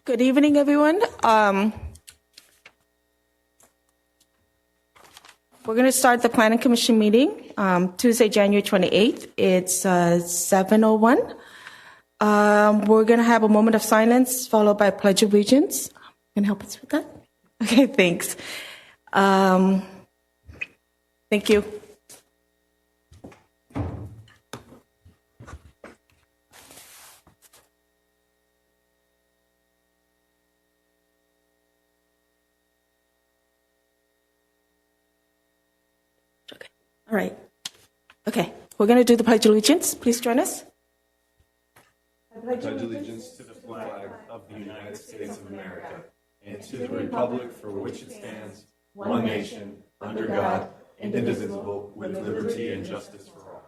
Good evening, everyone. We're going to start the Planning Commission meeting Tuesday, January 28th. It's 7:01. We're going to have a moment of silence followed by Pledge of Allegiance. Can you help us with that? Okay, thanks. Thank you. All right. Okay, we're going to do the Pledge of Allegiance. Please join us. I pledge allegiance to the flag of the United States of America and to the republic for which it stands, one nation, under God, indivisible, with liberty and justice for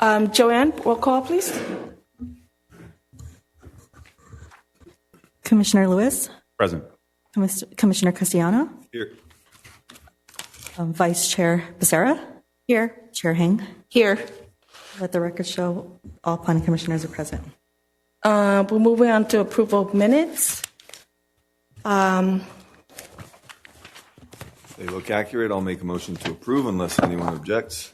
all. Joanne, roll call, please. Commissioner Lewis. Present. Commissioner Castellano. Here. Vice Chair Becerra. Here. Chair Heng. Here. Let the record show all planning commissioners are present. We're moving on to approval of minutes. They look accurate. I'll make a motion to approve unless anyone objects.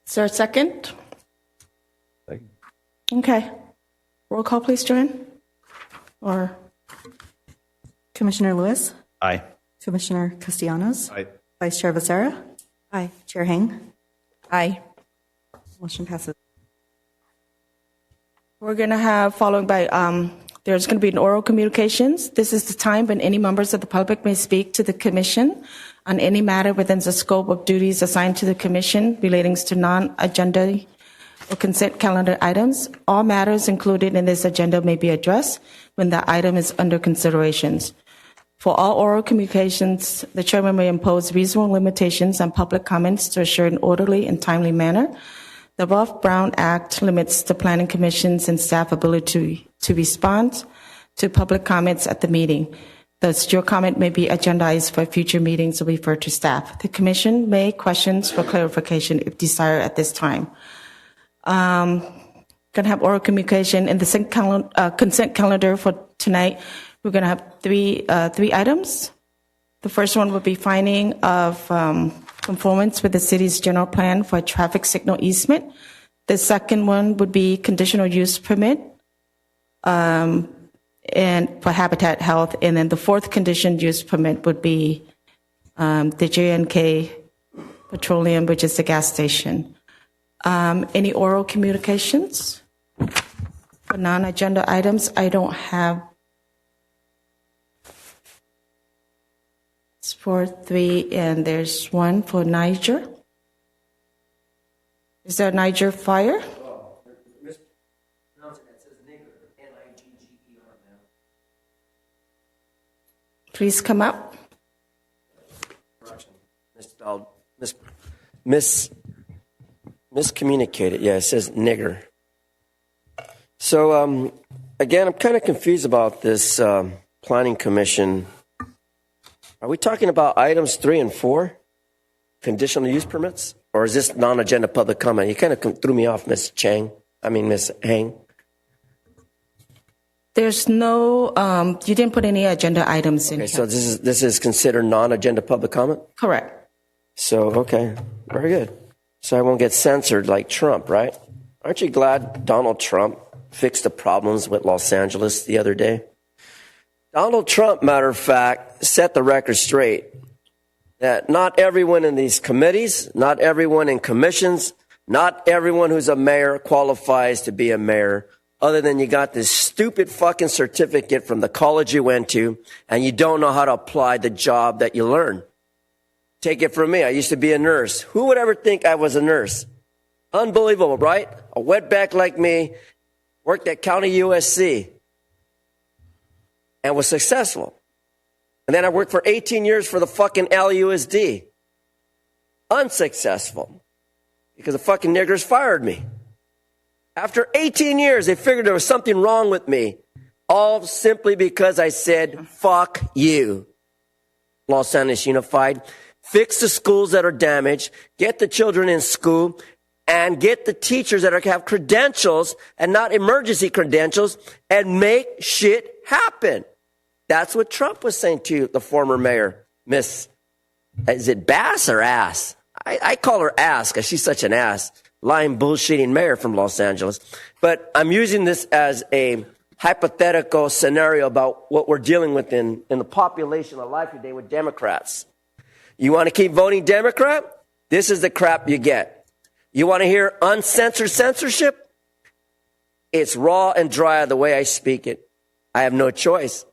Is there a second? Second. Okay. Roll call, please, Joanne. Or Commissioner Lewis. Aye. Commissioner Castellanos. Aye. Vice Chair Becerra. Aye. Chair Heng. Aye. Motion passes. We're going to have, followed by, there's going to be an oral communications. This is the time when any members of the public may speak to the commission on any matter within the scope of duties assigned to the commission relating to non-agenda or consent calendar items. All matters included in this agenda may be addressed when the item is under considerations. For all oral communications, the chairman may impose reasonable limitations on public comments to assure an orderly and timely manner. The Roth-Brown Act limits the planning commission's and staff ability to respond to public comments at the meeting. Thus, your comment may be agendized for future meetings or referred to staff. The commission may questions for clarification if desired at this time. Going to have oral communication in the consent calendar for tonight. We're going to have three items. The first one would be finding of conformance with the city's general plan for a traffic signal easement. The second one would be conditional use permit and for habitat health. And then the fourth conditional use permit would be the J&K Petroleum, which is the gas station. Any oral communications for non-agenda items? I don't have. It's for 3, and there's one for Niger. Is there Niger fire? Please come up. Miscommunicated. Yeah, it says nigger. So, again, I'm kind of confused about this planning commission. Are we talking about items 3 and 4? Conditional use permits? Or is this non-agenda public comment? You kind of threw me off, Miss Heng. There's no, you didn't put any agenda items in here. So this is considered non-agenda public comment? Correct. So, okay, very good. So I won't get censored like Trump, right? Aren't you glad Donald Trump fixed the problems with Los Angeles the other day? Donald Trump, matter of fact, set the record straight that not everyone in these committees, not everyone in commissions, not everyone who's a mayor qualifies to be a mayor, other than you got this stupid fucking certificate from the college you went to, and you don't know how to apply the job that you learned. Take it from me. I used to be a nurse. Who would ever think I was a nurse? Unbelievable, right? A wetback like me worked at County USC and was successful. And then I worked for 18 years for the fucking LUSD. Unsuccessful. Because the fucking niggers fired me. After 18 years, they figured there was something wrong with me. All simply because I said, fuck you. Los Angeles Unified. fix the schools that are damaged, get the children in school, and get the teachers that have credentials and not emergency credentials and make shit happen. That's what Trump was saying to the former mayor, Miss, is it Bass or Ass? I call her Ass because she's such an ass, lying, bullshitting mayor from Los Angeles. But I'm using this as a hypothetical scenario about what we're dealing with in the population alive today with Democrats. You want to keep voting Democrat? This is the crap you get. You want to hear uncensored censorship? It's raw and dry the way I speak it. I have no choice.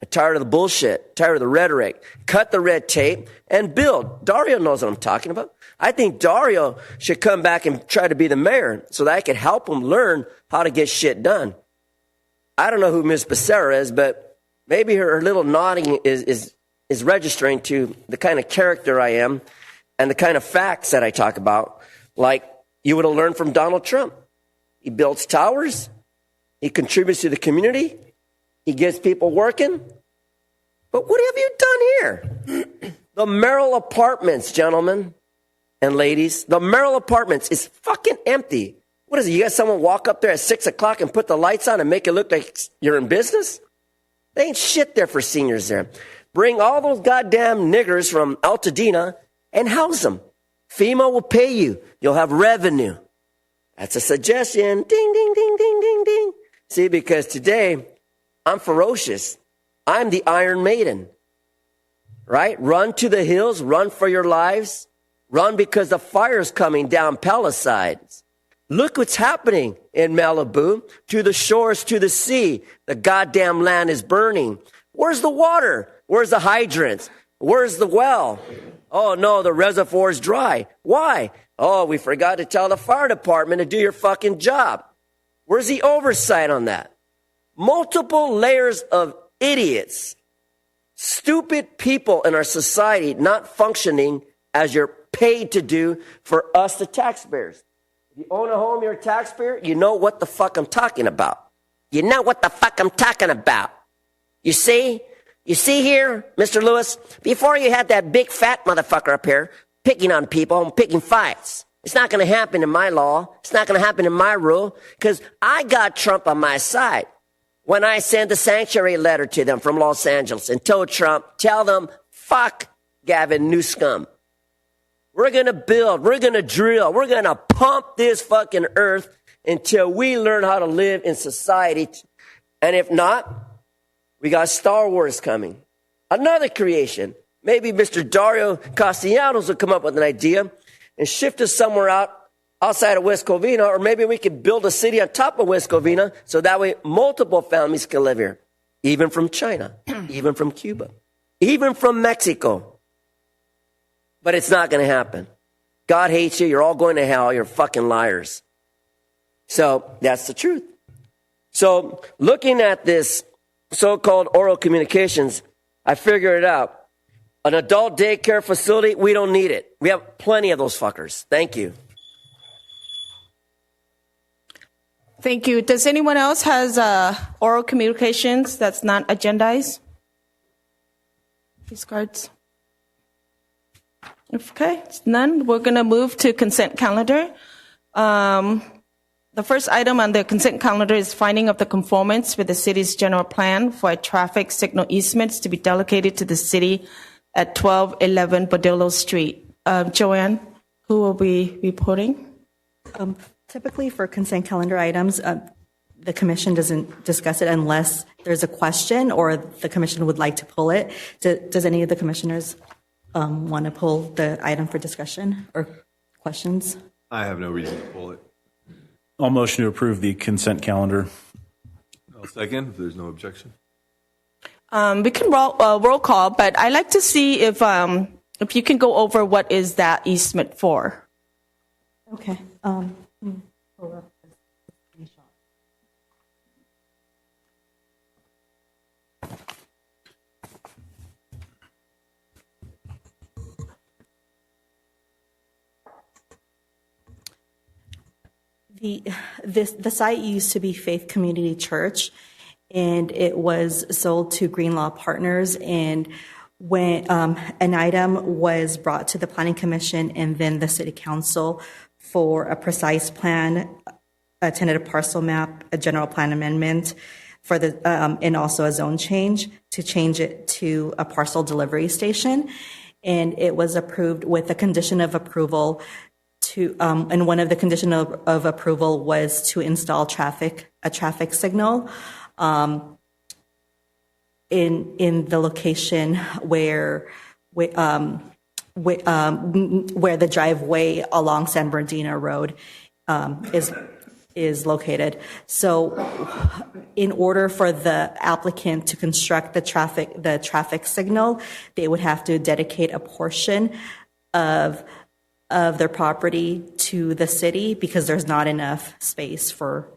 I'm tired of the bullshit, tired of the rhetoric. Cut the red tape and build. Dario knows what I'm talking about. I think Dario should come back and try to be the mayor so that I can help him learn how to get shit done. I don't know who Ms. Becerra is, but maybe her little nodding is registering to the kind of character I am and the kind of facts that I talk about, like you would have learned from Donald Trump. He builds towers. He contributes to the community. He gets people working. But what have you done here? The Merrill Apartments, gentlemen and ladies, the Merrill Apartments is fucking empty. What is it? You got someone walk up there at 6 o'clock and put the lights on and make it look like you're in business? They ain't shit there for seniors there. Bring all those goddamn niggers from Altadena and house them. FEMA will pay you. You'll have revenue. That's a suggestion. Ding, ding, ding, ding, ding, ding. See, because today I'm ferocious. I'm the Iron Maiden. Right? Run to the hills. Run for your lives. Run because the fire's coming down Palisades. Look what's happening in Malibu, to the shores, to the sea. The goddamn land is burning. Where's the water? Where's the hydrants? Where's the well? Oh, no, the reservoir's dry. Why? Oh, we forgot to tell the fire department to do your fucking job. Where's the oversight on that? Multiple layers of idiots, stupid people in our society not functioning as you're paid to do for us, the taxpayers. If you own a home, you're a taxpayer, you know what the fuck I'm talking about. You know what the fuck I'm talking about. You see? You see here, Mr. Lewis, before you had that big fat motherfucker up here picking on people and picking fights. It's not going to happen in my law. It's not going to happen in my rule because I got Trump on my side. When I sent the sanctuary letter to them from Los Angeles and told Trump, tell them, fuck Gavin Newsom. We're going to build, we're going to drill, we're going to pump this fucking earth until we learn how to live in society. And if not, we got Star Wars coming. Another creation. Maybe Mr. Dario Castellanos will come up with an idea and shift us somewhere outside of West Covina, or maybe we could build a city on top of West Covina so that way multiple families can live here, even from China, even from Cuba, even from Mexico. But it's not going to happen. God hates you. You're all going to hell. You're fucking liars. So that's the truth. So looking at this so-called oral communications, I figured it out. An adult daycare facility, we don't need it. We have plenty of those fuckers. Thank you. Thank you. Does anyone else has oral communications that's not agendized? These cards. Okay, none. We're going to move to consent calendar. The first item on the consent calendar is finding of the conformance with the city's general plan for a traffic signal easements to be delegated to the city at 1211 Bodillo Street. Joanne, who will be reporting? Typically for consent calendar items, the commission doesn't discuss it unless there's a question or the commission would like to pull it. Does any of the commissioners want to pull the item for discussion or questions? I have no reason to pull it. I'll motion to approve the consent calendar. I'll second if there's no objection. We can roll call, but I'd like to see if you can go over what is that easement for. Okay. The site used to be Faith Community Church, and it was sold to Greenlaw Partners. And when an item was brought to the Planning Commission and then the City Council for a precise plan, a tentative parcel map, a general plan amendment, for the and also a zone change to change it to a parcel delivery station, and it was approved with a condition of approval to, and one of the condition of approval was to install a traffic signal in the location where the driveway along San Bernardino Road is located. So in order for the applicant to construct the traffic signal, they would have to dedicate a portion of their property to the city because there's not enough space for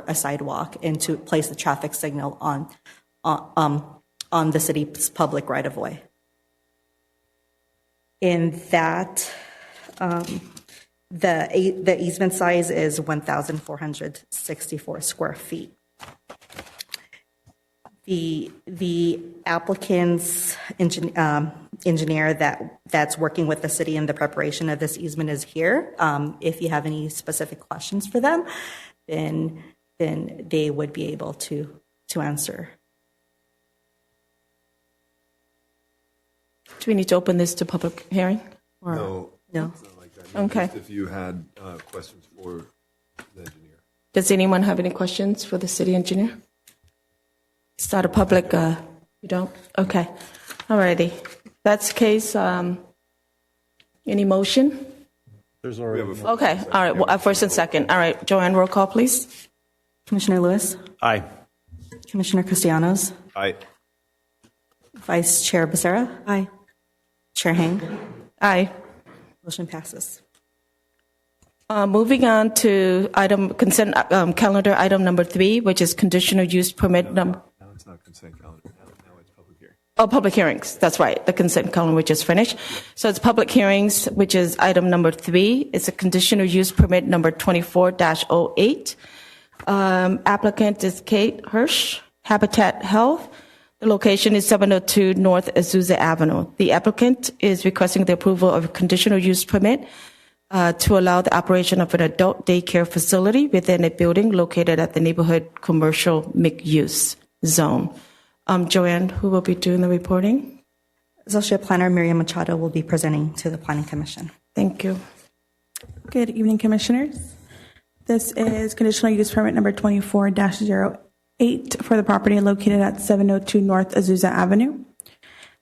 a sidewalk and to place the traffic signal on the city's public right-of-way. In that, the easement size is 1,464 square feet. The applicant's engineer that's working with the city in the preparation of this easement is here. If you have any specific questions for them, then they would be able to answer. Do we need to open this to public hearing? Or? No. No. Not like that. Okay. Just if you had questions for the engineer. Does anyone have any questions for the city engineer? Is that a public, you don't? Okay. All righty. That's the case. Any motion? There's We already. have a Okay. All right. Well, first and second. All right. Joanne, roll call, please. Commissioner Lewis, Aye. Commissioner Castellanos, Aye. Vice Chair Becerra. Aye. Chair Hang. Aye. Motion passes. Moving on to consent calendar item number 3, which is conditional use permit number. Now it's not consent calendar. Now it's public hearing. Oh, public hearings. That's right. The consent calendar, which is finished. So it's public hearings, which is item number 3. It's a conditional use permit number 24-08. Applicant is Kate Hirsch, Habitat Health. The location is 702 North Azusa Avenue. The applicant is requesting the approval of a conditional use permit to allow the operation of an adult daycare facility within a building located at the neighborhood commercial mixed-use zone. Joanne, who will be doing the reporting? Associate Planner Miriam Machado will be presenting to the Planning Commission. Thank you. Good evening, Commissioners. This is conditional use permit number 24-08 for the property located at 702 North Azusa Avenue.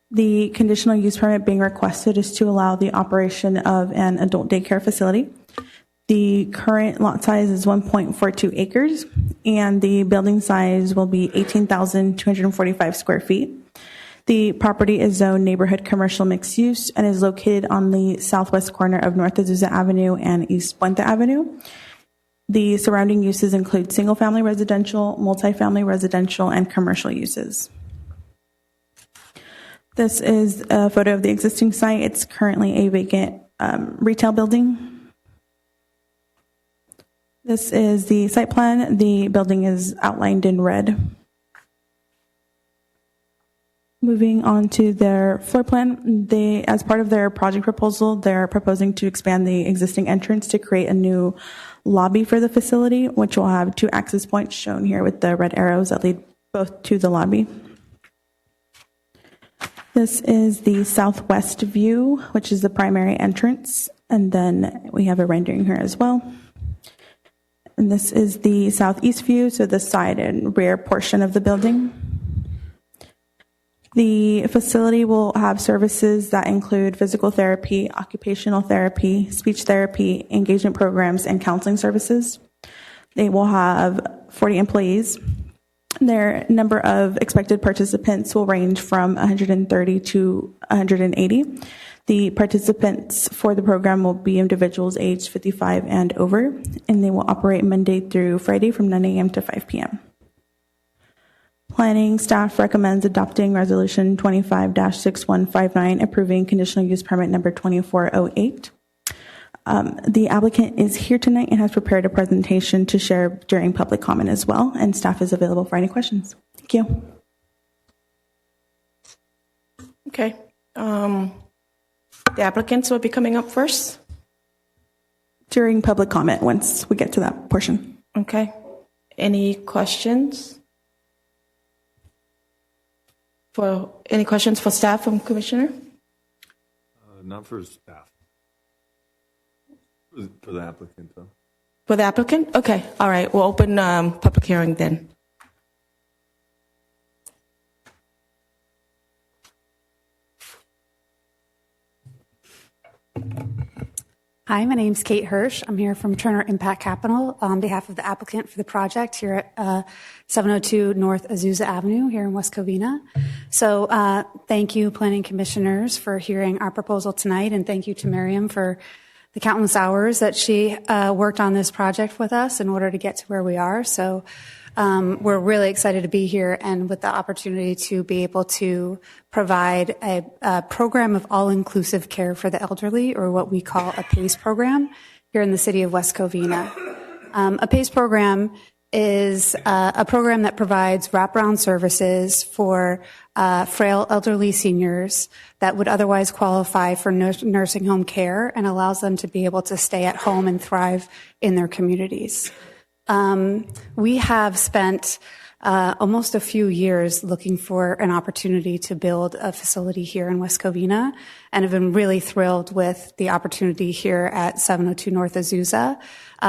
The conditional use permit being requested is to allow the operation of an adult daycare facility. The current lot size is 1.42 acres, and the building size will be 18,245 square feet. The property is zoned neighborhood commercial mixed use and is located on the southwest corner of North Azusa Avenue and East Puente Avenue. The surrounding uses include single-family residential, multifamily residential, and commercial uses. This is a photo of the existing site. It's currently a vacant retail building. This is the site plan. The building is outlined in red. Moving on to their floor plan, as part of their project proposal, they're proposing to expand the existing entrance to create a new lobby for the facility, which will have 2 access points shown here with the red arrows that lead both to the lobby. This is the southwest view, which is the primary entrance, and then we have a rendering here as well. And this is the southeast view, so the side and rear portion of the building. The facility will have services that include physical therapy, occupational therapy, speech therapy, engagement programs, and counseling services. They will have 40 employees. Their number of expected participants will range from 130 to 180. The participants for the program will be individuals aged 55 and over, and they will operate Monday through Friday from 9 a.m. to 5 p.m. Planning staff recommends adopting Resolution 25-6159, approving conditional use permit number 2408. The applicant is here tonight and has prepared a presentation to share during public comment as well, and staff is available for any questions. Thank you. Okay. The applicants will be coming up first. During public comment, once we get to that portion. Okay. Any questions? Any questions for staff from Commissioner? Not for staff. For the applicant, though. For the applicant? Okay. All right. We'll open public hearing then. Hi, my name's Kate Hirsch. I'm here from Turner Impact Capital on behalf of the applicant for the project here at 702 North Azusa Avenue here in West Covina. So thank you, Planning Commissioners, for hearing our proposal tonight, and thank you to Miriam for the countless hours that she worked on this project with us in order to get to where we are. So we're really excited to be here and with the opportunity to be able to provide a program of all-inclusive care for the elderly, or what we call a PACE program, here in the city of West Covina. A PACE program is a program that provides wraparound services for frail elderly seniors that would otherwise qualify for nursing home care, and allows them to be able to stay at home and thrive in their communities. We have spent almost a few years looking for an opportunity to build a facility here in West Covina, and have been really thrilled with the opportunity here at 702 North Azusa.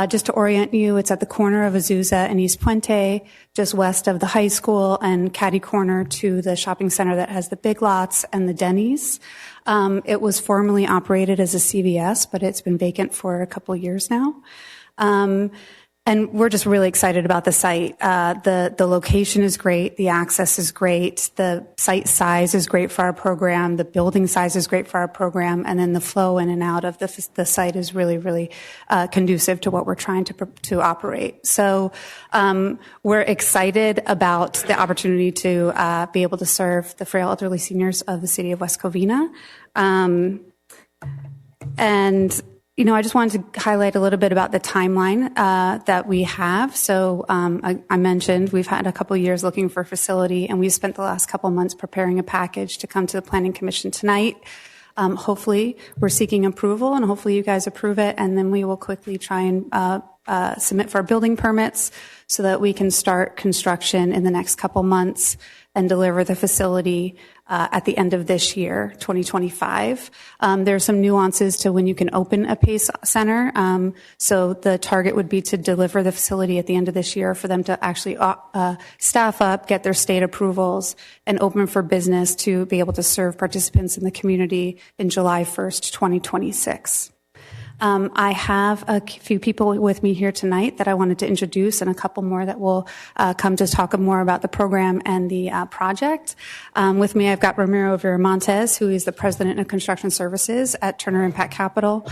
Just to orient you, it's at the corner of Azusa and East Puente, just west of the high school, and catty corner to the shopping center that has the Big Lots and the Denny's. It was formerly operated as a CVS, but it's been vacant for a couple of years now. And we're just really excited about the site. The location is great. The access is great. The site size is great for our program. The building size is great for our program. And then the flow in and out of the site is really, really conducive to what we're trying to operate. So we're excited about the opportunity to be able to serve the frail elderly seniors of the city of West Covina. And I just wanted to highlight a little bit about the timeline that we have. So I mentioned we've had a couple of years looking for a facility, and we spent the last couple of months preparing a package to come to the Planning Commission tonight. Hopefully, we're seeking approval, and hopefully you guys approve it, and then we will quickly try and submit for building permits so that we can start construction in the next couple months and deliver the facility at the end of this year, 2025. There are some nuances to when you can open a PACE center. So the target would be to deliver the facility at the end of this year, for them to actually staff up, get their state approvals, and open for business to be able to serve participants in the community in July 1st, 2026. I have a few people with me here tonight that I wanted to introduce, and a couple more that will come to talk more about the program and the project. With me, I've got Ramiro Viramontes, who is the President of Construction Services at Turner Impact Capital.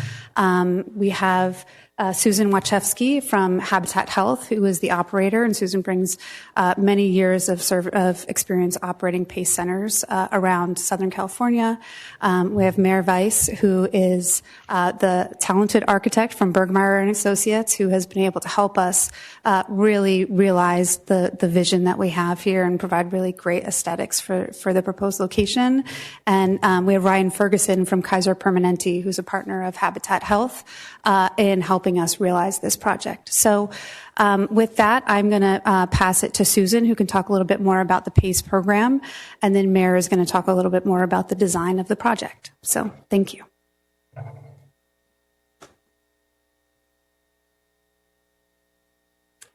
We have Susan Wachewski from Habitat Health, who is the operator, and Susan brings many years of experience operating PACE centers around Southern California. We have Mayor Weiss, who is the talented architect from Bergmeyer and Associates, who has been able to help us really realize the vision that we have here and provide really great aesthetics for the proposed location. And we have Ryan Ferguson from Kaiser Permanente, who's a partner of Habitat Health, in helping us realize this project. So with that, I'm going to pass it to Susan, who can talk a little bit more about the PACE program, and then Mayor is going to talk a little bit more about the design of the project. So thank you.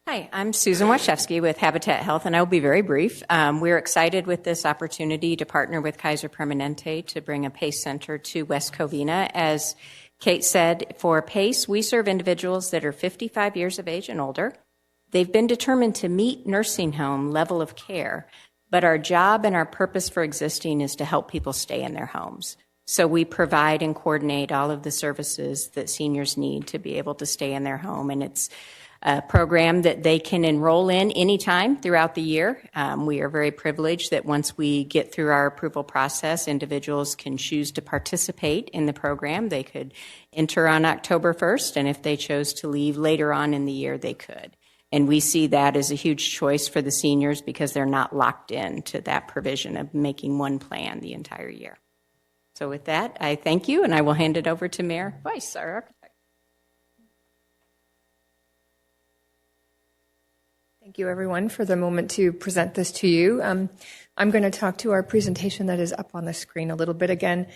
Hi, I'm Susan Wachewski with Habitat Health, and I will be very brief. We're excited with this opportunity to partner with Kaiser Permanente to bring a PACE center to West Covina. As Kate said, for PACE, we serve individuals that are 55 years of age and older. They've been determined to meet nursing home level of care, but our job and our purpose for existing is to help people stay in their homes. So we provide and coordinate all of the services that seniors need to be able to stay in their home, and it's a program that they can enroll in anytime throughout the year. We are very privileged that once we get through our approval process, individuals can choose to participate in the program. They could enter on October 1st, and if they chose to leave later on in the year, they could. And we see that as a huge choice for the seniors because they're not locked in to that provision of making one plan the entire year. So with that, I thank you, and I will hand it over to Mayor Weiss, our architect. Thank you, everyone, for the moment to present this to you. I'm going to talk to our presentation that is up on the screen a little bit again.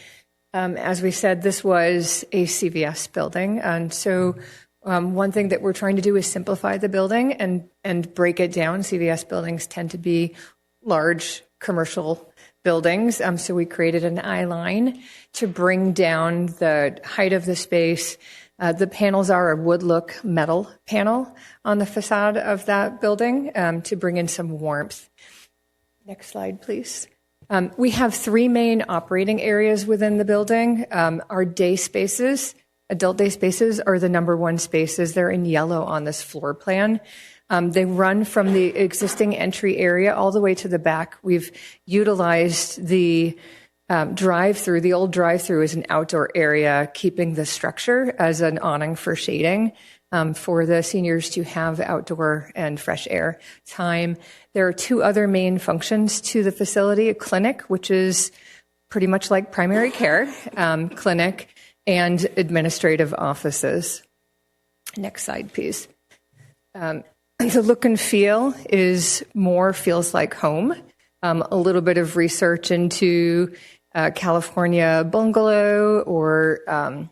As we said, this was a CVS building, and so one thing that we're trying to do is simplify the building and break it down. CVS buildings tend to be large commercial buildings, so we created an eye line to bring down the height of the space. The panels are a wood look metal panel on the facade of that building to bring in some warmth. Next slide, please. We have 3 main operating areas within the building. Our day spaces, adult day spaces, are the number 1 spaces. They're in yellow on this floor plan. They run from the existing entry area all the way to the back. We've utilized the drive-through, the old drive-through, as an outdoor area, keeping the structure as an awning for shading for the seniors to have outdoor and fresh air time. There are 2 other main functions to the facility: a clinic, which is pretty much like primary care clinic, and administrative offices. Next slide, please. The look and feel feels like home. A little bit of research into California bungalow or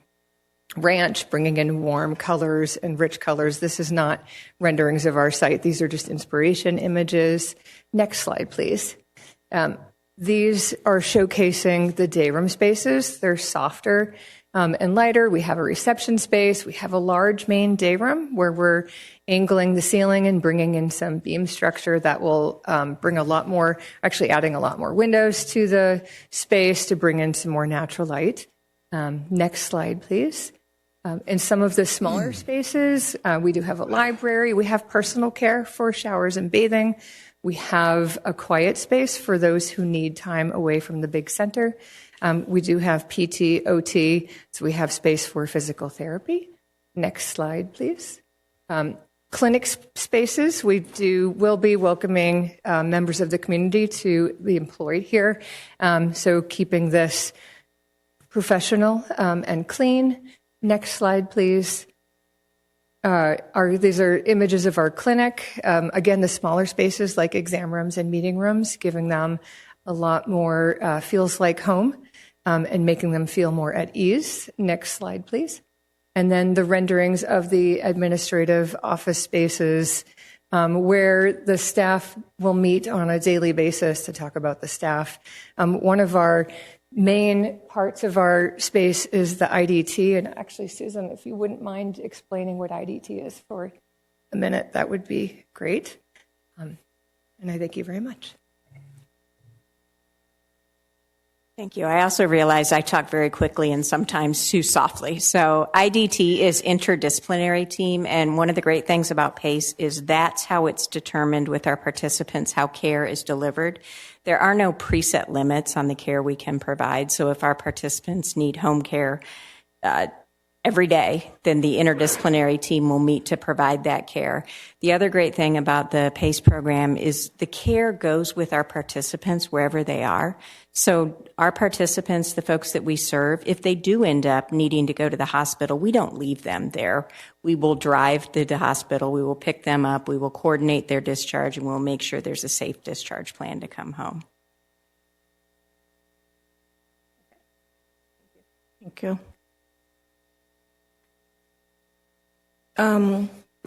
ranch, bringing in warm colors and rich colors. This is not renderings of our site. These are just inspiration images. Next slide, please. These are showcasing the day room spaces. They're softer and lighter. We have a reception space. We have a large main day room where we're angling the ceiling and bringing in some beam structure that will bring a lot more, actually adding a lot more windows to the space to bring in some more natural light. Next slide, please. In some of the smaller spaces, we do have a library. We have personal care for showers and bathing. We have a quiet space for those who need time away from the big center. We do have PT, OT, so we have space for physical therapy. Next slide, please. Clinic spaces, will be welcoming members of the community to be employed here. So keeping this professional and clean. Next slide, please. These are images of our clinic. Again, the smaller spaces like exam rooms and meeting rooms, giving them a lot more feels like home and making them feel more at ease. Next slide, please. And then the renderings of the administrative office spaces where the staff will meet on a daily basis to talk about the staff. One of our main parts of our space is the IDT. And actually, Susan, if you wouldn't mind explaining what IDT is for a minute, that would be great. And I thank you very much. Thank you. I also realize I talk very quickly and sometimes too softly. So IDT is interdisciplinary team, and one of the great things about PACE is that's how it's determined with our participants, how care is delivered. There are no preset limits on the care we can provide. So if our participants need home care every day, then the interdisciplinary team will meet to provide that care. The other great thing about the PACE program is the care goes with our participants wherever they are. So our participants, the folks that we serve, if they do end up needing to go to the hospital, we don't leave them there. We will drive to the hospital, we will pick them up, we will coordinate their discharge, and we'll make sure there's a safe discharge plan to come home. Thank you.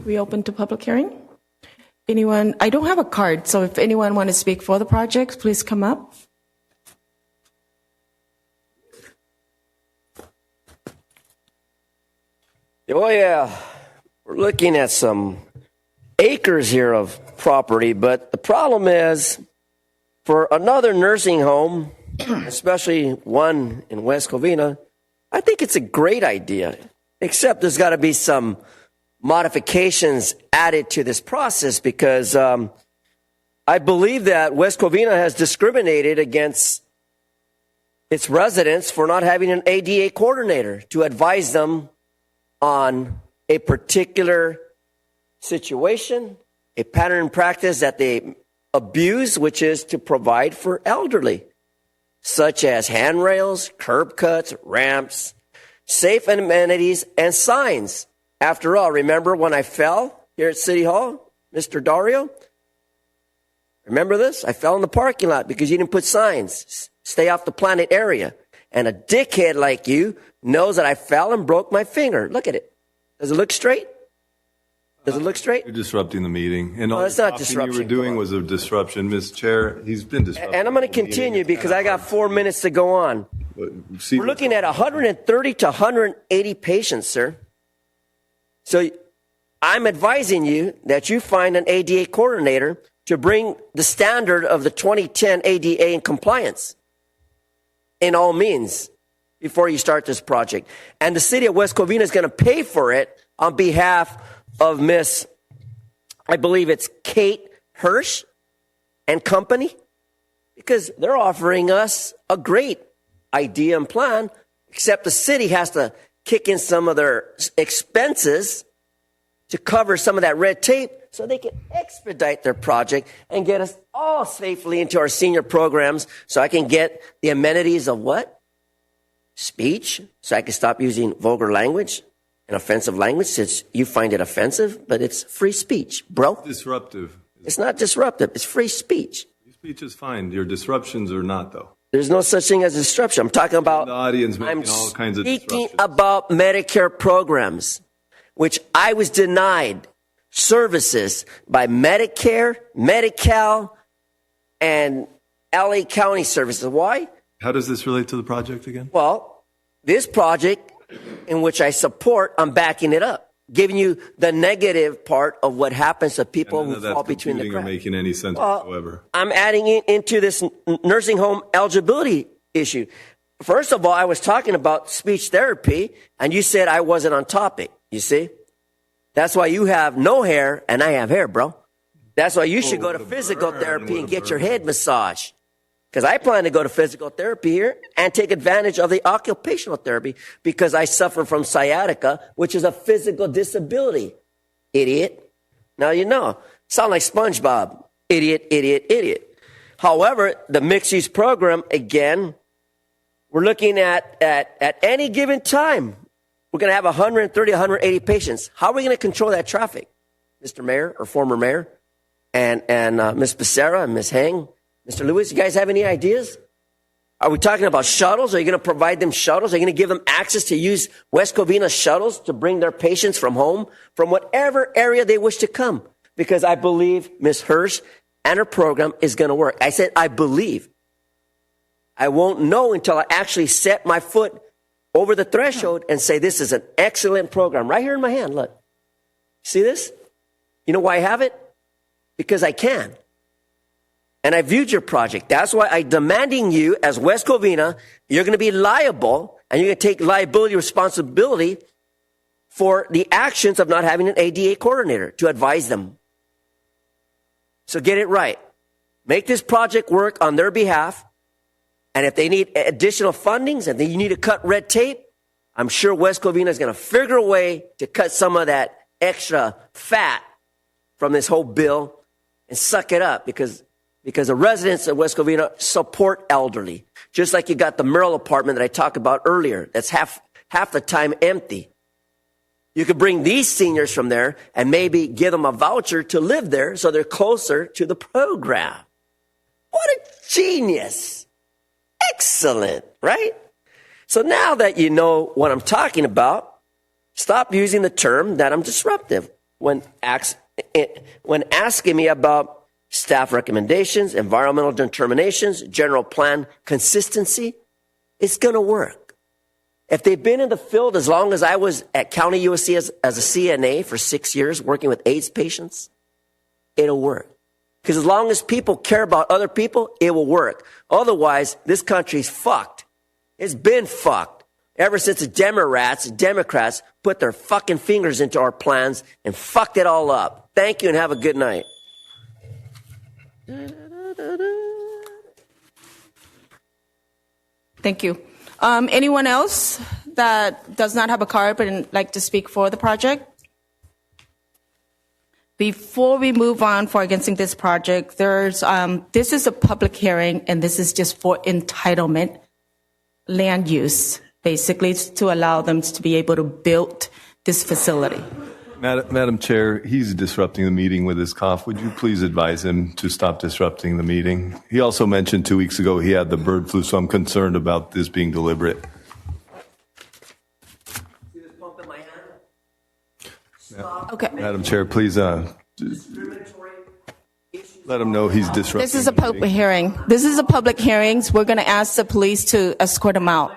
We open to public hearing. Anyone? I don't have a card, so if anyone want to speak for the project, please come up. Oh yeah, we're looking at some acres here of property, but the problem is for another nursing home, especially one in West Covina, I think it's a great idea, except there's got to be some modifications added to this process because I believe that West Covina has discriminated against its residents for not having an ADA coordinator to advise them on a particular situation, a pattern and practice that they abuse, which is to provide for elderly. such as handrails, curb cuts, ramps, safe amenities, and signs. After all, remember when I fell here at City Hall, Mr. Dario? Remember this? I fell in the parking lot because you didn't put signs. Stay off the planet area. And a dickhead like you knows that I fell and broke my finger. Look at it. Does it look straight? Does it look straight? You're disrupting the meeting. And all it's the not talking disruption. you were doing was a disruption. Ms. Chair, he's been disrupting. And I'm going to the meeting. continue It's because kinda I got hard 4 minutes to go on. See We're looking at 130 to 180 patients, sir. So I'm advising you that you find an ADA coordinator to bring the standard of the 2010 ADA in compliance in all means before you start this project. And the city of West Covina is going to pay for it on behalf of Miss, I believe it's Kate Hirsch and company, because they're offering us a great idea and plan, except the city has to kick in some of their expenses to cover some of that red tape so they can expedite their project and get us all safely into our senior programs so I can get the amenities of what? Speech, so I can stop using vulgar language and offensive language since you find it offensive, but it's free speech, bro. disruptive. It's not disruptive. It's free speech. Free speech is fine. Your disruptions are not, though. There's no such thing as disruption. I'm talking about, The audience I'm making all kinds of speaking disruptions. about Medicare programs, which I was denied services by Medicare, Medi-Cal, and LA County Services. Why? How does this relate to the project again? Well, this project in which I support, I'm backing it up, giving you the negative part of what happens to people None who of that's fall between the computing or cracks. making any sense Well, whatsoever. I'm adding it into this nursing home eligibility issue. First of all, I was talking about speech therapy, and you said I wasn't on topic, you see? That's why you have no hair, and I have hair, bro. That's why you should go to physical therapy and get your head massaged. Because I plan to go to physical therapy here and take advantage of the occupational therapy because I suffer from sciatica, which is a physical disability. Idiot. Now you know. Sound like SpongeBob. Idiot, idiot, idiot. However, the mixed use program, again, we're looking at any given time, we're going to have 130, 180 patients. How are we going to control that traffic, Mr. Mayor or former mayor and Ms. Becerra and Ms. Hang? Mr. Lewis, you guys have any ideas? Are we talking about shuttles? Are you going to provide them shuttles? Are you going to give them access to use West Covina shuttles to bring their patients from home, from whatever area they wish to come? Because I believe Ms. Hirsch and her program is going to work. I said, I believe. I won't know until I actually set my foot over the threshold and say, this is an excellent program. Right here in my hand, look. See this? You know why I have it? Because I can. And I viewed your project. That's why I'm demanding you, as West Covina, you're going to be liable, and you're going to take liability responsibility for the actions of not having an ADA coordinator to advise them. So get it right. Make this project work on their behalf. And if they need additional fundings and you need to cut red tape, I'm sure West Covina is going to figure a way to cut some of that extra fat from this whole bill and suck it up because the residents of West Covina support elderly. Just like you got the Merrill apartment that I talked about earlier. That's half the time empty. You could bring these seniors from there and maybe give them a voucher to live there so they're closer to the program. What a genius. Excellent, right? So now that you know what I'm talking about, stop using the term that I'm disruptive when asking me about staff recommendations, environmental determinations, general plan consistency. It's going to work. If they've been in the field as long as I was at County USC as a CNA for 6 years working with AIDS patients, it'll work. Because as long as people care about other people, it will work. Otherwise, this country's fucked. It's been fucked. Ever since the Democrats put their fucking fingers into our plans and fucked it all up. Thank you and have a good night. Thank you. Anyone else that does not have a card but would like to speak for the project? Before we move on for against this project, this is a public hearing, and this is just for entitlement land use, basically to allow them to be able to build this facility. Madam Chair, he's disrupting the meeting with his cough. Would you please advise him to stop disrupting the meeting? He also mentioned 2 weeks ago he had the bird flu, so I'm concerned about this being deliberate. See this pump in my hand? Okay. Madam Chair, please let him know he's disrupting. This is a public hearing. This is a public hearing. So we're going to ask the police to escort him out.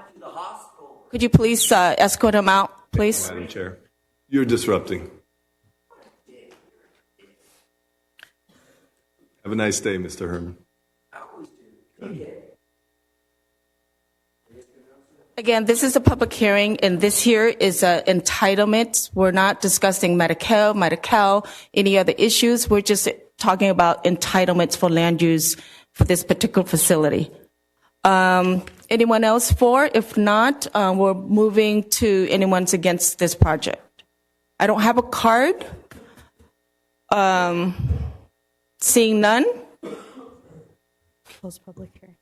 Could you please escort him out, please? Madam Chair, you're disrupting. Have a nice day, Mr. Herman. Again, this is a public hearing, and this here is entitlement. We're not discussing Medi-Cal, any other issues. We're just talking about entitlements for land use for this particular facility. Anyone else for? If not, we're moving to anyone's against this project. I don't have a card. Seeing none, Close public hearing.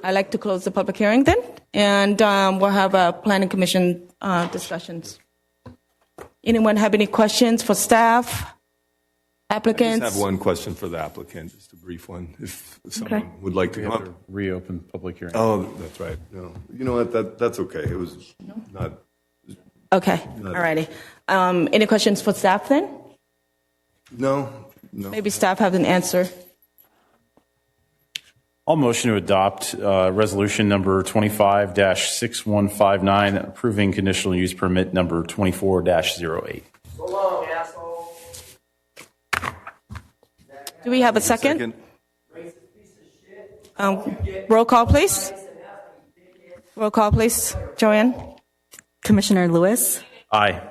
I'd like to close the public hearing then, and we'll have a planning commission discussions. Anyone have any questions for staff, I applicants? just have one question for the applicant, just a brief one, if someone would like to We come have up. to reopen public hearing. Oh, that's right. No, you know what? That's okay. It was not. Okay, all righty. Any questions for staff then? No. Maybe staff have an answer. I'll motion to adopt resolution number 25-6159, approving conditional use permit number 24-08. So long, asshole. Do we have a second? Roll call, please. Roll call, please. Joanne? Commissioner Lewis, Aye.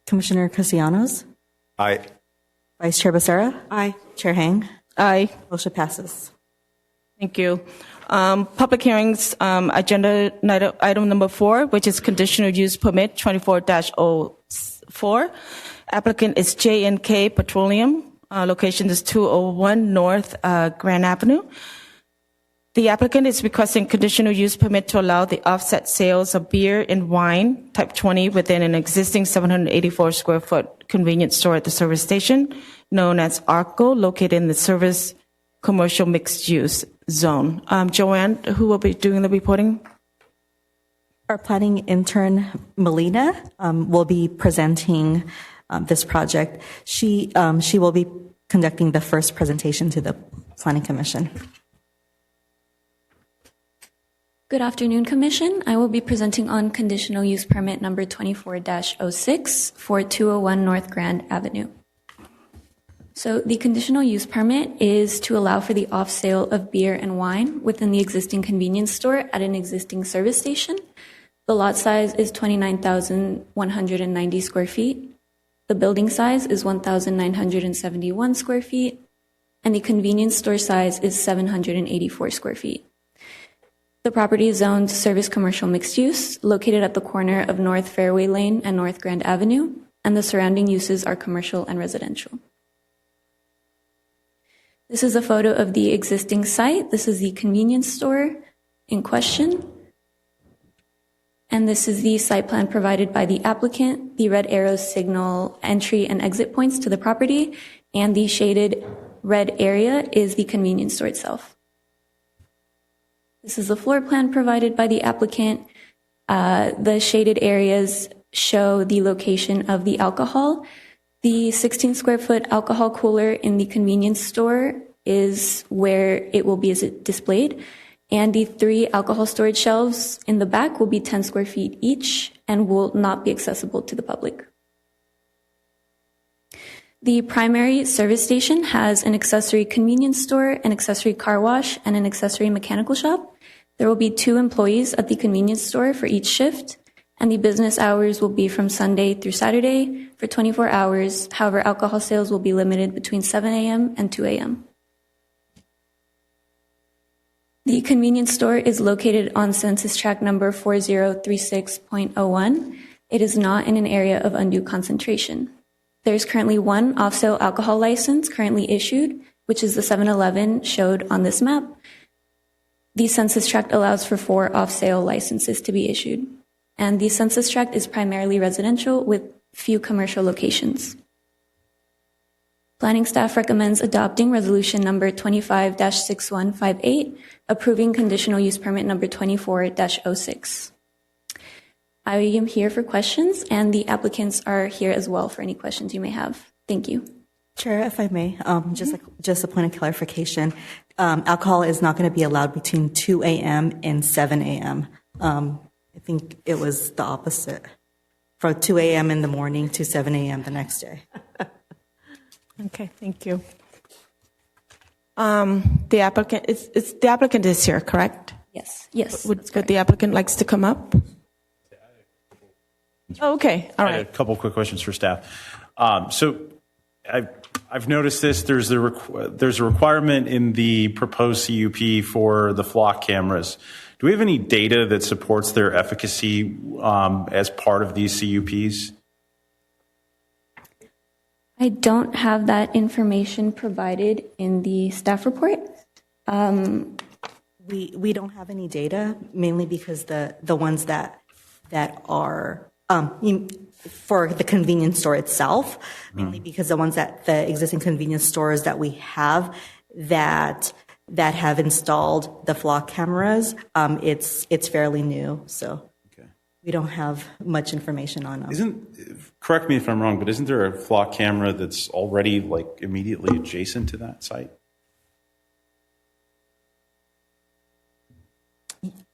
Commissioner Castellanos, Aye. Vice Chair Becerra. Aye. Chair Hang. Aye. Motion passes. Thank you. Public hearings, agenda item number 4, which is conditional use permit 24-04. Applicant is J&K Petroleum. Location is 201 North Grand Avenue. The applicant is requesting conditional use permit to allow the offset sales of beer and wine, type 20, within an existing 784 square foot convenience store at the service station, known as Arco, located in the service commercial mixed use zone. Joanne, who will be doing the reporting? Our planning intern, Melina, will be presenting this project. She will be conducting the first presentation to the Planning Commission. Good afternoon, Commission. I will be presenting on conditional use permit number 24-06 for 201 North Grand Avenue. So the conditional use permit is to allow for the off sale of beer and wine within the existing convenience store at an existing service station. The lot size is 29,190 square feet. The building size is 1,971 square feet. And the convenience store size is 784 square feet. The property is zoned service commercial mixed use, located at the corner of North Fairway Lane and North Grand Avenue, and the surrounding uses are commercial and residential. This is a photo of the existing site. This is the convenience store in question. And this is the site plan provided by the applicant. The red arrows signal entry and exit points to the property, and the shaded red area is the convenience store itself. This is the floor plan provided by the applicant. The shaded areas show the location of the alcohol. The 16 square foot alcohol cooler in the convenience store is where it will be displayed. And the 3 alcohol storage shelves in the back will be 10 square feet each and will not be accessible to the public. The primary service station has an accessory convenience store, an accessory car wash, and an accessory mechanical shop. There will be 2 employees at the convenience store for each shift, and the business hours will be from Sunday through Saturday for 24 hours. However, alcohol sales will be limited between 7 a.m. and 2 a.m. The convenience store is located on census tract number 4036.01. It is not in an area of undue concentration. There's currently one off-sale alcohol license currently issued, which is the 7-Eleven showed on this map. The census tract allows for 4 off-sale licenses to be issued. And the census tract is primarily residential with few commercial locations. Planning staff recommends adopting resolution number 25-6158, approving conditional use permit number 24-06. I am here for questions, and the applicants are here as well for any questions you may have. Thank you. Chair, if I may, just a point of clarification. Alcohol is not going to be allowed between 2 a.m. and 7 a.m. I think it was the opposite, from 2 a.m. in the morning to 7 a.m. the next day. Okay, thank you. The applicant is here, correct? Yes. Yes. Would the applicant likes to come up? Oh, okay, all I had a right. couple quick questions for staff. So I've noticed this. There's a requirement in the proposed CUP for the flock cameras. Do we have any data that supports their efficacy as part of these CUPs? I don't have that information provided in the staff report. We don't have any data, mainly because the ones that are for the convenience store itself, mainly because the ones that the existing convenience stores that we have that have installed the flock cameras, it's fairly new, so we don't have much information on them. Correct me if I'm wrong, but isn't there a flock camera that's already like immediately adjacent to that site?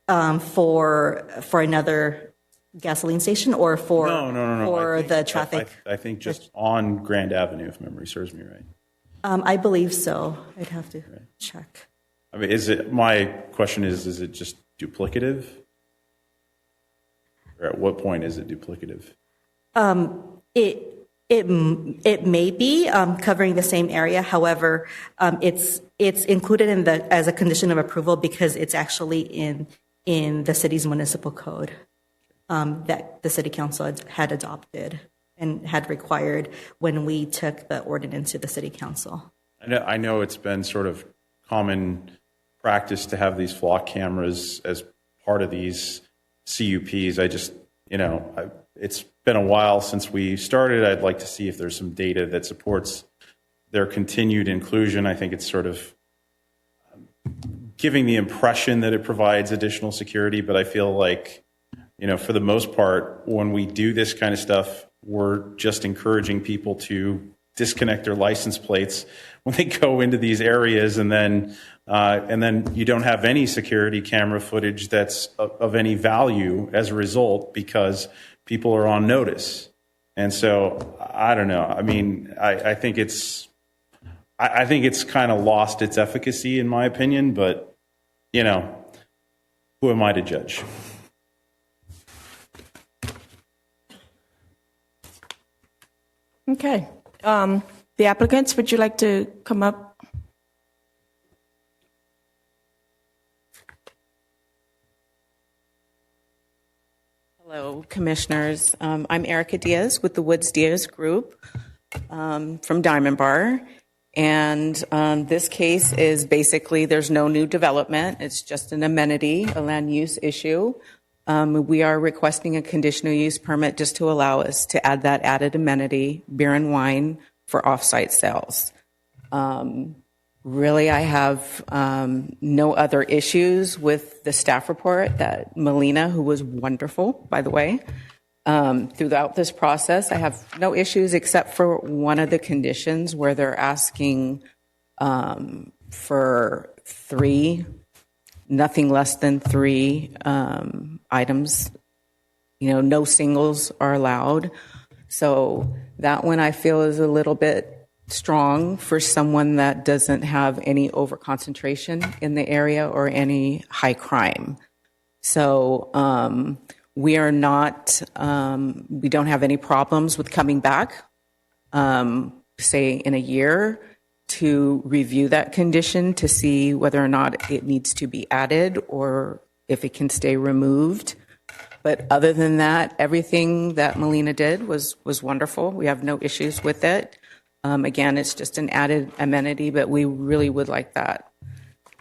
For another gasoline station, or for No. for the traffic? I think just on Grand Avenue, if memory serves me right. I believe so. I'd have to check. I mean, my question is it just duplicative? Or at what point is it duplicative? It may be covering the same area. However, it's included as a condition of approval because it's actually in the city's municipal code that the city council had adopted and had required when we took the ordinance to the city council. I know it's been sort of common practice to have these flock cameras as part of these CUPs. I just, it's been a while since we started. I'd like to see if there's some data that supports their continued inclusion. I think it's sort of giving the impression that it provides additional security, but I feel like, for the most part, when we do this kind of stuff, we're just encouraging people to disconnect their license plates when they go into these areas, and then you don't have any security camera footage that's of any value as a result because people are on notice. And so I don't know. I mean, I think it's kind of lost its efficacy in my opinion, but who am I to judge? Okay. The applicants, would you like to come up? Hello, commissioners. I'm Erica Diaz with the Woods Diaz Group from Diamond Bar. And this case is basically there's no new development. It's just an amenity, a land use issue. We are requesting a conditional use permit just to allow us to add that added amenity, beer and wine, for off-site sales. Really, I have no other issues with the staff report that Melina, who was wonderful, by the way, throughout this process. I have no issues except for one of the conditions where they're asking for 3, nothing less than 3 items. No singles are allowed. So that one I feel is a little bit strong for someone that doesn't have any overconcentration in the area or any high crime. So we are not, we don't have any problems with coming back, say in a year, to review that condition to see whether or not it needs to be added or if it can stay removed. But other than that, everything that Melina did was wonderful. We have no issues with it. Again, it's just an added amenity, but we really would like that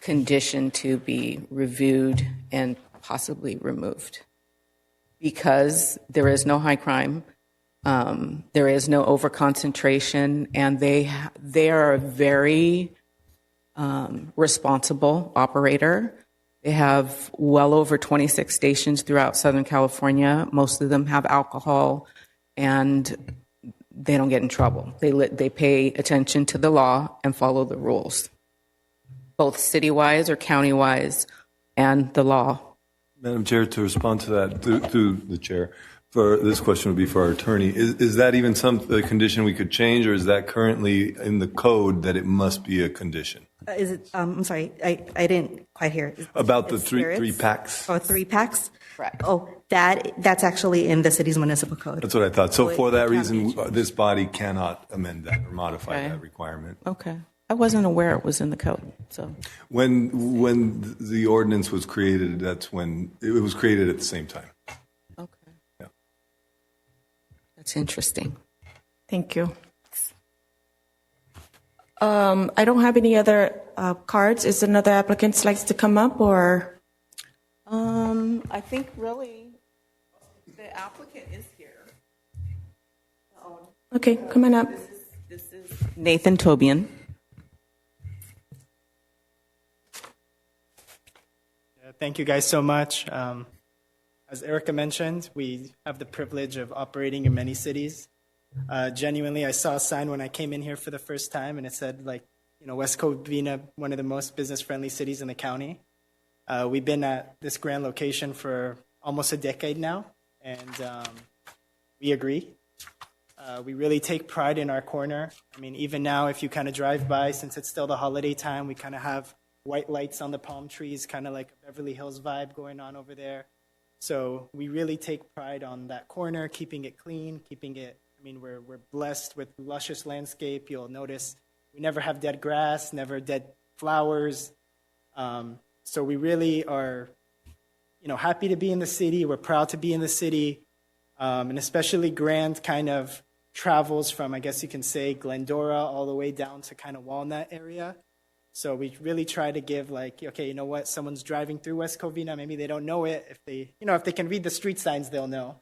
condition to be reviewed and possibly removed because there is no high crime. There is no overconcentration, and they are a very responsible operator. They have well over 26 stations throughout Southern California. Most of them have alcohol, and they don't get in trouble. They pay attention to the law and follow the rules, both city-wise or county-wise, and the law. Madam Chair, to respond to that, through the chair, for this question would be for our attorney. Is that even a condition we could change, or is that currently in the code that it must be a condition? Is it? I'm sorry, I didn't quite hear. About the three packs? Oh, 3 packs? Correct. Oh, that's actually in the city's municipal code. That's what I thought. So for that it can't be reason, this body cannot amend that or modify Okay. that requirement. Okay. I wasn't aware it was in the code, so. When the ordinance was created, that's when it was created at the same time. Okay. Yeah. That's interesting. Thank you. I don't have any other cards. Is another applicant likes to come up, or? I think really the applicant is here. Okay, come on up. This is Nathan Tobian. Thank you guys so much. As Erica mentioned, we have the privilege of operating in many cities. Genuinely, I saw a sign when I came in here for the first time, and it said, West Covina, one of the most business-friendly cities in the county. We've been at this grand location for almost a decade now, and we agree. We really take pride in our corner. I mean, even now, if you kind of drive by, since it's still the holiday time, we kind of have white lights on the palm trees, kind of like a Beverly Hills vibe going on over there. So we really take pride on that corner, keeping it clean, we're blessed with luscious landscape. You'll notice we never have dead grass, never dead flowers. So we really are, happy to be in the city. We're proud to be in the city. And especially Grand kind of travels from, I guess you can say, Glendora all the way down to kind of Walnut area. So we really try to give okay, you know what? Someone's driving through West Covina. Maybe they don't know it. If they can read the street signs, they'll know.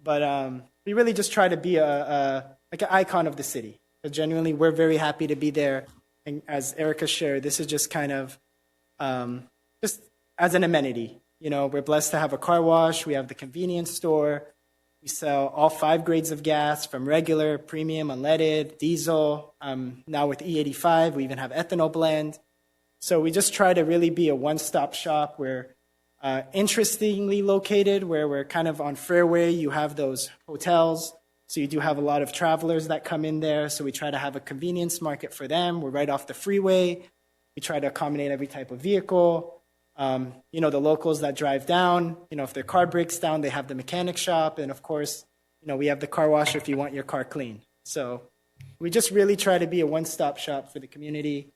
But we really just try to be an icon of the city. But genuinely, we're very happy to be there. And as Erica shared, this is just kind of just as an amenity. We're blessed to have a car wash. We have the convenience store. We sell all 5 grades of gas, from regular, premium, unleaded, diesel. Now with E85, we even have ethanol blend. So we just try to really be a one-stop shop. We're interestingly located where we're kind of on Fairway. You have those hotels, so you do have a lot of travelers that come in there. So we try to have a convenience market for them. We're right off the freeway. We try to accommodate every type of vehicle. The locals that drive down, if their car breaks down, they have the mechanic shop. And of course, we have the car wash if you want your car clean. So we just really try to be a one-stop shop for the community.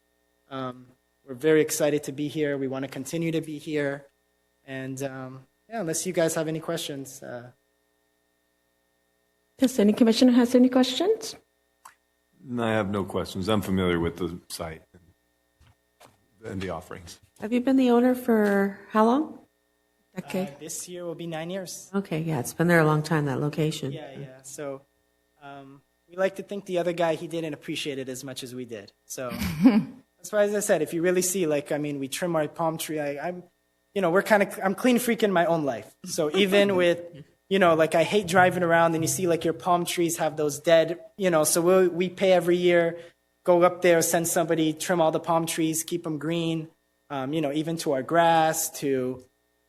We're very excited to be here. We want to continue to be here. And unless you guys have any questions. Does any commissioner has any questions? No, I have no questions. I'm familiar with the site and the offerings. Have you been the owner for how long? Okay. This year will be 9 years. Okay, yeah, it's been there a long time, that location. Yeah. So we like to think the other guy, he didn't appreciate it as much as we did. So that's why, as I said, if you really see, we trim our palm tree. I'm clean freak in my own life. So even with, I hate driving around and you see your palm trees have those dead, so we pay every year, go up there, send somebody, trim all the palm trees, keep them green, even to our grass, to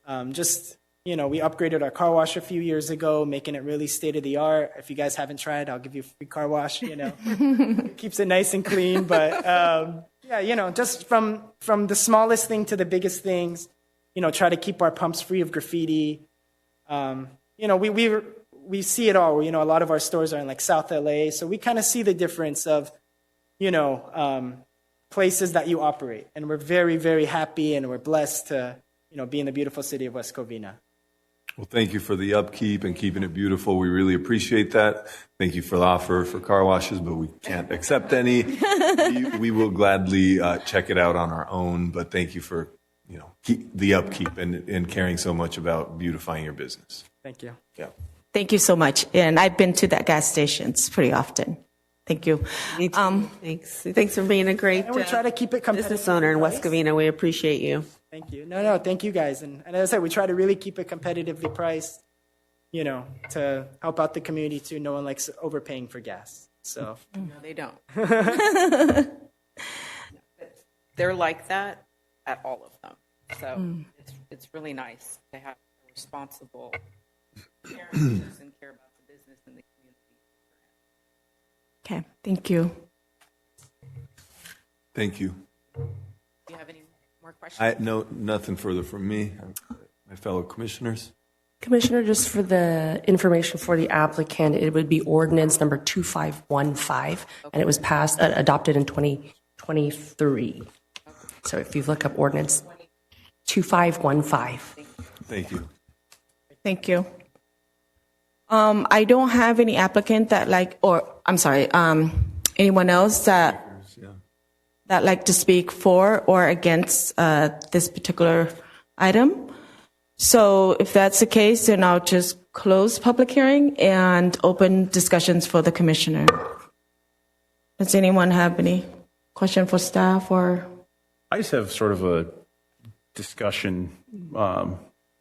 we upgraded our car wash a few years ago, making it really state of the art. If you guys haven't tried, I'll give you a free car wash, It keeps it nice and clean. But, just from the smallest thing to the biggest things, try to keep our pumps free of graffiti. We see it all. A lot of our stores are in South LA, so we kind of see the difference of, places that you operate. And we're very, very happy and we're blessed to, be in the beautiful city of West Covina. Well, thank you for the upkeep and keeping it beautiful. We really appreciate that. Thank you for the offer for car washes, but we can't accept any. We will gladly check it out on our own, but thank you for the upkeep and caring so much about beautifying your business. Thank you. Yeah. Thank you so much. And I've been to that gas stations pretty often. Thank you. Me too. Thanks for being a great And we try to keep it competitive. business owner in West Covina. We appreciate you. Thank you. No, thank you guys. And as I said, we try to really keep it competitively priced, to help out the community too. No one likes overpaying for gas. So No, they don't. They're like that at all of them. So it's really nice to have a responsible parents and care about the business and the community. Okay, thank you. Thank you. Do you have any more questions? No, nothing further from me. My fellow commissioners. Commissioner, just for the information for the applicant, it would be ordinance number 2515, and it was adopted in 2023. So if you look up ordinance 2515. Thank you. Thank you. I don't have any applicant that anyone else that like to speak for or against this particular item. So if that's the case, then I'll just close public hearing and open discussions for the commissioner. Does anyone have any question for staff or? I just have sort of a discussion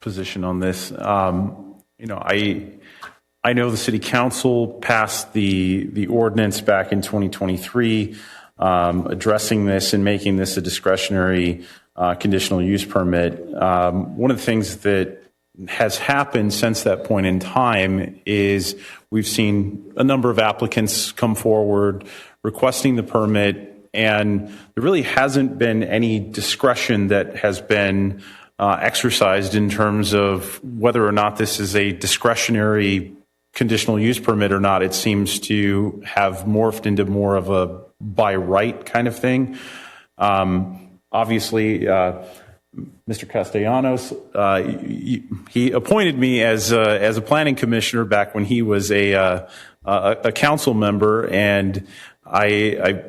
position on this. I know the city council passed the ordinance back in 2023 addressing this and making this a discretionary conditional use permit. One of the things that has happened since that point in time is we've seen a number of applicants come forward requesting the permit, and there really hasn't been any discretion that has been exercised in terms of whether or not this is a discretionary conditional use permit or not. It seems to have morphed into more of a by right kind of thing. Obviously, Mr. Castellanos, he appointed me as a planning commissioner back when he was a council member, and I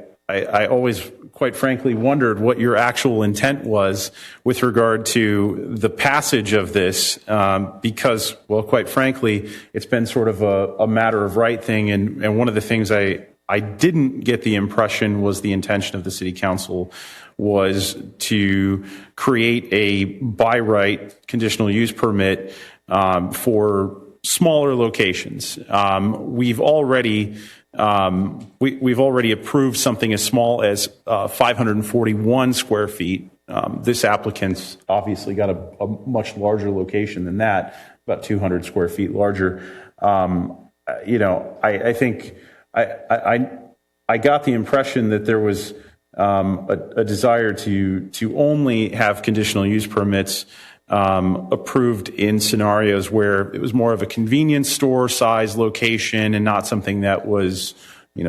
always, quite frankly, wondered what your actual intent was with regard to the passage of this, because, well, quite frankly, it's been sort of a matter of right thing, and one of the things I didn't get the impression was the intention of the city council was to create a by right conditional use permit for smaller locations. We've already approved something as small as 541 square feet. This applicant's obviously got a much larger location than that, about 200 square feet larger. I think I got the impression that there was a desire to only have conditional use permits approved in scenarios where it was more of a convenience store size location and not something that was,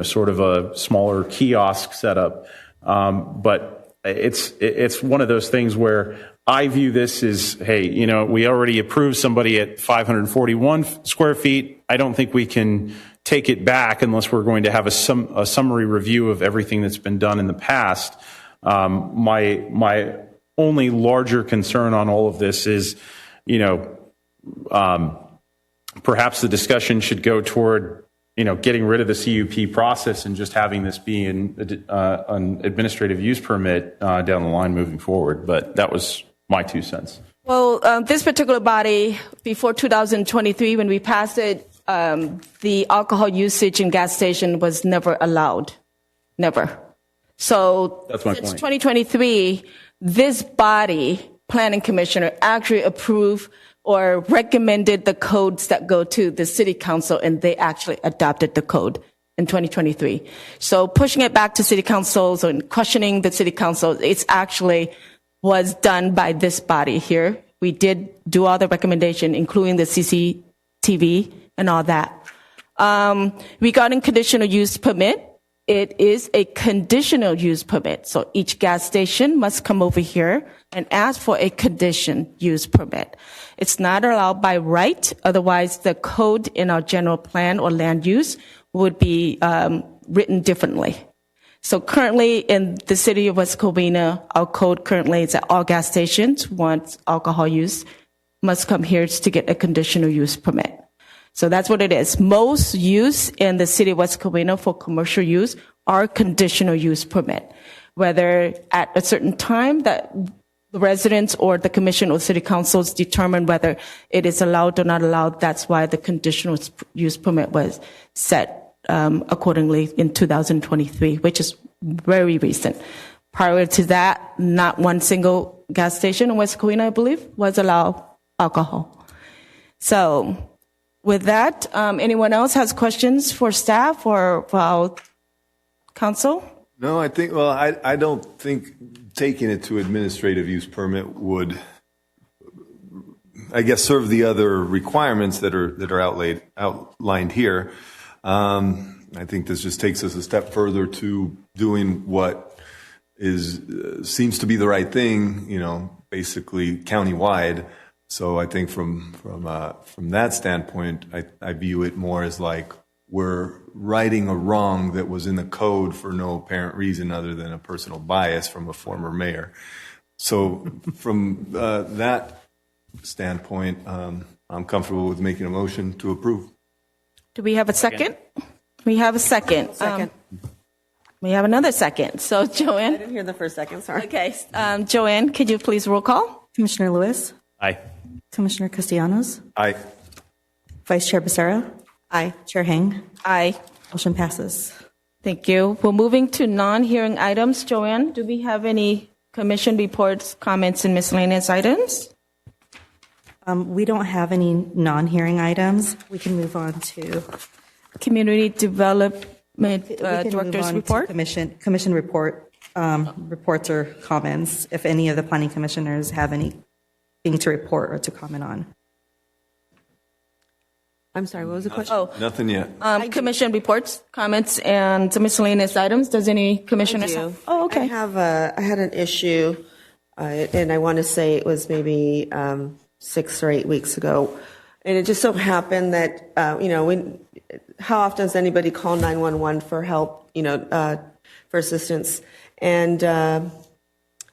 sort of a smaller kiosk setup. But it's one of those things where I view this as, hey, we already approved somebody at 541 square feet. I don't think we can take it back unless we're going to have a summary review of everything that's been done in the past. My only larger concern on all of this is, perhaps the discussion should go toward, getting rid of the CUP process and just having this be an administrative use permit down the line moving forward. But that was my 2 cents. Well, this particular body, before 2023, when we passed it, the alcohol usage in gas station was never allowed. Never. So that's my since point. 2023, this body, planning commissioner, actually approved or recommended the codes that go to the city council, and they actually adopted the code in 2023. So pushing it back to city councils and questioning the city council, it's actually was done by this body here. We did do all the recommendation, including the CCTV and all that. Regarding conditional use permit, it is a conditional use permit. So each gas station must come over here and ask for a condition use permit. It's not allowed by right. Otherwise, the code in our general plan or land use would be written differently. So currently in the city of West Covina, our code currently is that all gas stations want alcohol use must come here to get a conditional use permit. So that's what it is. Most use in the city of West Covina for commercial use are conditional use permit. Whether at a certain time that the residents or the commission or city councils determine whether it is allowed or not allowed, that's why the conditional use permit was set accordingly in 2023, which is very recent. Prior to that, not one single gas station in West Covina, I believe, was allowed alcohol. So with that, anyone else has questions for staff or for our council? No, I think, well, I don't think taking it to administrative use permit would, I guess, serve the other requirements that are outlined here. I think this just takes us a step further to doing what seems to be the right thing, basically countywide. So I think from that standpoint, I view it more as like we're righting a wrong that was in the code for no apparent reason other than a personal bias from a former mayor. So from that standpoint, I'm comfortable with making a motion to approve. Do we have a second? We have a second. Second. We have another second. So I Joanne. didn't hear the first second, sorry. Okay. Joanne, could you please roll call? Commissioner Lewis, Aye. Commissioner Castellanos, Aye. Vice Chair Becerra, Aye. Chair Hang. Aye. Motion passes. Thank you. We're moving to non-hearing items. Joanne, do we have any commission reports, comments, and miscellaneous items? We don't have any non-hearing items. We can move on to Community Development we can move Director's on to report? Commission report, reports or comments, if any of the planning commissioners have anything to report or to comment on. I'm sorry, what was the question? Oh, Nothing yet. commission reports, comments, and miscellaneous items. Does any commissioner I do. have? Oh, okay. I had an issue, and I want to say it was maybe 6 or 8 weeks ago. And it just so happened that, how often does anybody call 911 for help, for assistance? And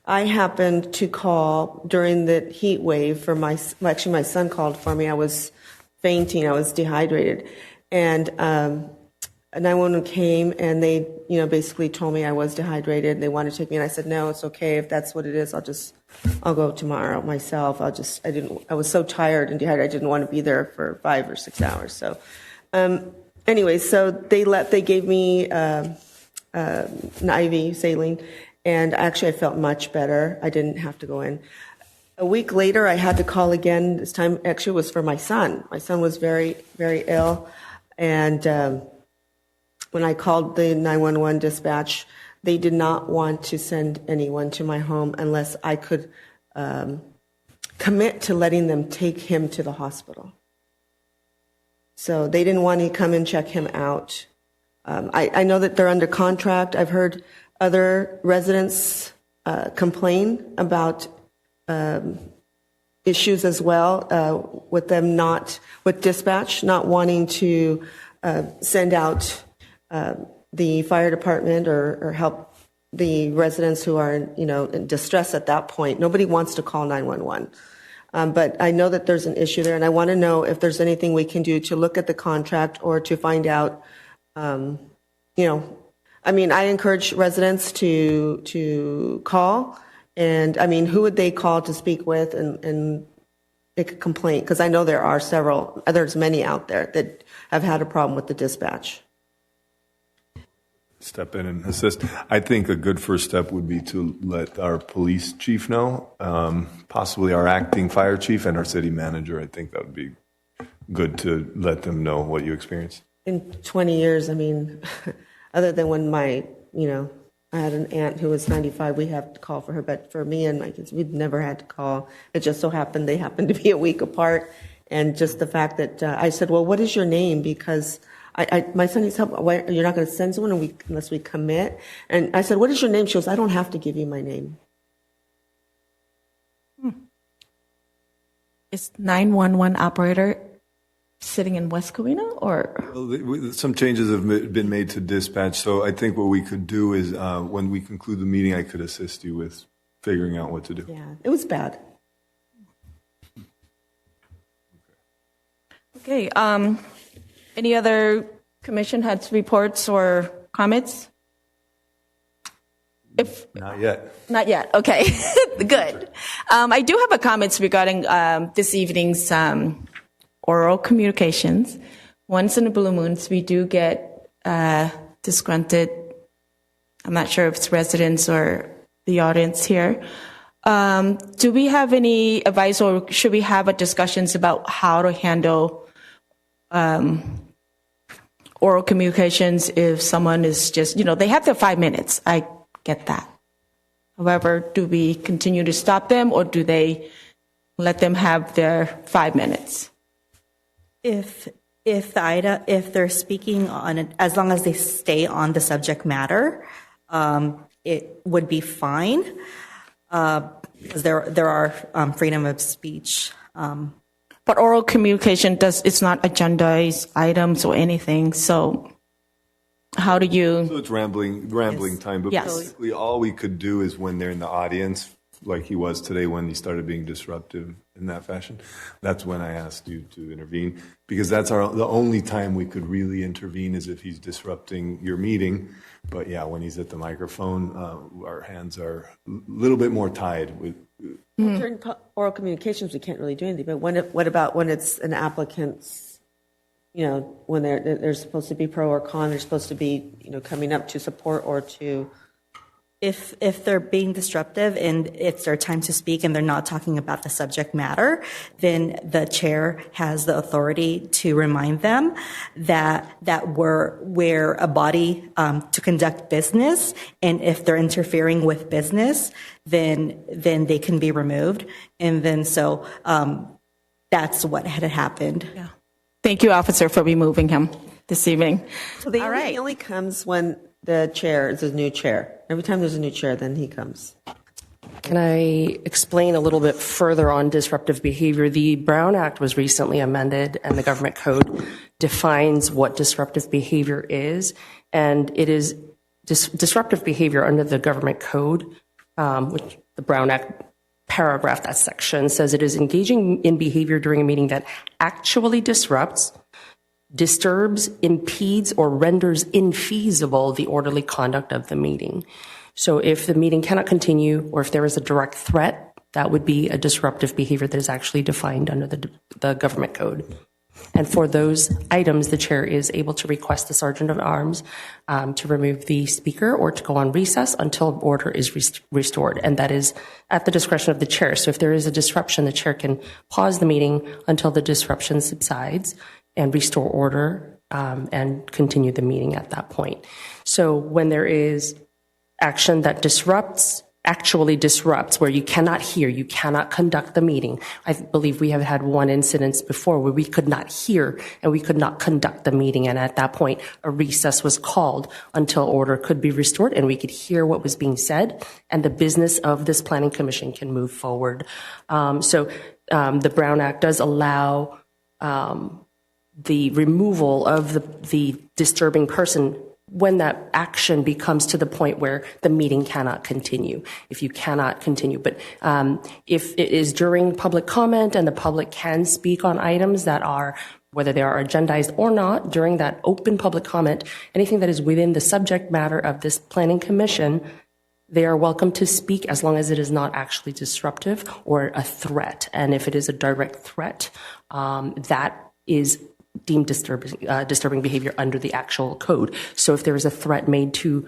I happened to call during the heat wave for my son called for me. I was fainting, I was dehydrated. And 911 came and they, basically told me I was dehydrated and they wanted to take me. And I said, no, it's okay. If that's what it is, I'll go tomorrow myself. I was so tired and dehydrated. I didn't want to be there for 5 or 6 hours. So, anyway, so they gave me, an IV saline and actually I felt much better. I didn't have to go in. A week later, I had to call again. This time actually was for my son. My son was very, very ill. And, when I called the 911 dispatch, they did not want to send anyone to my home unless I could commit to letting them take him to the hospital. So they didn't want to come and check him out. I know that they're under contract. I've heard other residents complain about issues as well with them with dispatch not wanting to send out the fire department or help the residents who are, in distress at that point. Nobody wants to call 911. But I know that there's an issue there, and I want to know if there's anything we can do to look at the contract or to find out, I encourage residents to call, and, who would they call to speak with and make a complaint? Because I know there's many out there that have had a problem with the dispatch. Step in and assist. I think a good first step would be to let our police chief know, possibly our acting fire chief and our city manager. I think that would be good to let them know what you experienced. In 20 years, other than when I had an aunt who was 95, we have to call for her, but for me and my kids, we'd never had to call. It just so happened they happened to be a week apart, and just the fact that I said, well, what is your name? Because my son needs help. Why, you're not going to send someone unless we commit? And I said, what is your name? She goes, I don't have to give you my name. Is 911 operator sitting in West Covina, or? Well, some changes have been made to dispatch, so I think what we could do is when we conclude the meeting, I could assist you with figuring out what to do. Yeah, it was bad. Okay. Any other commission heads reports or comments? Not yet. Not yet. Okay. Good. I do have a comments regarding this evening's oral communications. Once in a blue moons, we do get disgruntled. I'm not sure if it's residents or the audience here. Do we have any advice, or should we have a discussions about how to handle oral communications if someone is just, they have their 5 minutes. I get that. However, do we continue to stop them, or do they let them have their 5 minutes? If they're speaking on it, as long as they stay on the subject matter, it would be fine, because there are freedom of speech. But oral communication it's not agendized items or anything. So how do you? So it's rambling time. But basically, all we could do is when they're in the audience, like he was today when he started being disruptive in that fashion. That's when I asked you to intervene, because that's the only time we could really intervene is if he's disrupting your meeting. But yeah, when he's at the microphone, our hands are a little bit more tied with. During oral communications, we can't really do anything. But what about when it's an applicant's, when they're supposed to be pro or con, they're supposed to be, coming up to support or to. If they're being disruptive and it's their time to speak and they're not talking about the subject matter, then the chair has the authority to remind them that we're a body to conduct business, and if they're interfering with business, then they can be removed. And then so that's what had happened. Yeah. Thank you, officer, for removing him this evening. So he only comes when the chair is a new chair. Every time there's a new chair, then he comes. Can I explain a little bit further on disruptive behavior? The Brown Act was recently amended, and the government code defines what disruptive behavior is. And it is disruptive behavior under the government code, which the Brown Act paragraph, that section, says it is engaging in behavior during a meeting that actually disrupts, disturbs, impedes, or renders infeasible the orderly conduct of the meeting. So if the meeting cannot continue, or if there is a direct threat, that would be a disruptive behavior that is actually defined under the government code. And for those items, the chair is able to request the sergeant of arms to remove the speaker or to go on recess until order is restored. And that is at the discretion of the chair. So if there is a disruption, the chair can pause the meeting until the disruption subsides and restore order and continue the meeting at that point. So when there is action that actually disrupts, where you cannot hear, you cannot conduct the meeting. I believe we have had one incident before where we could not hear and we could not conduct the meeting. And at that point, a recess was called until order could be restored and we could hear what was being said, and the business of this planning commission can move forward. So the Brown Act does allow the removal of the disturbing person when that action becomes to the point where the meeting cannot continue, if you cannot continue. But if it is during public comment and the public can speak on items that are, whether they are agendized or not, during that open public comment, anything that is within the subject matter of this planning commission, they are welcome to speak as long as it is not actually disruptive or a threat. And if it is a direct threat, that is deemed disturbing behavior under the actual code. So if there is a threat made to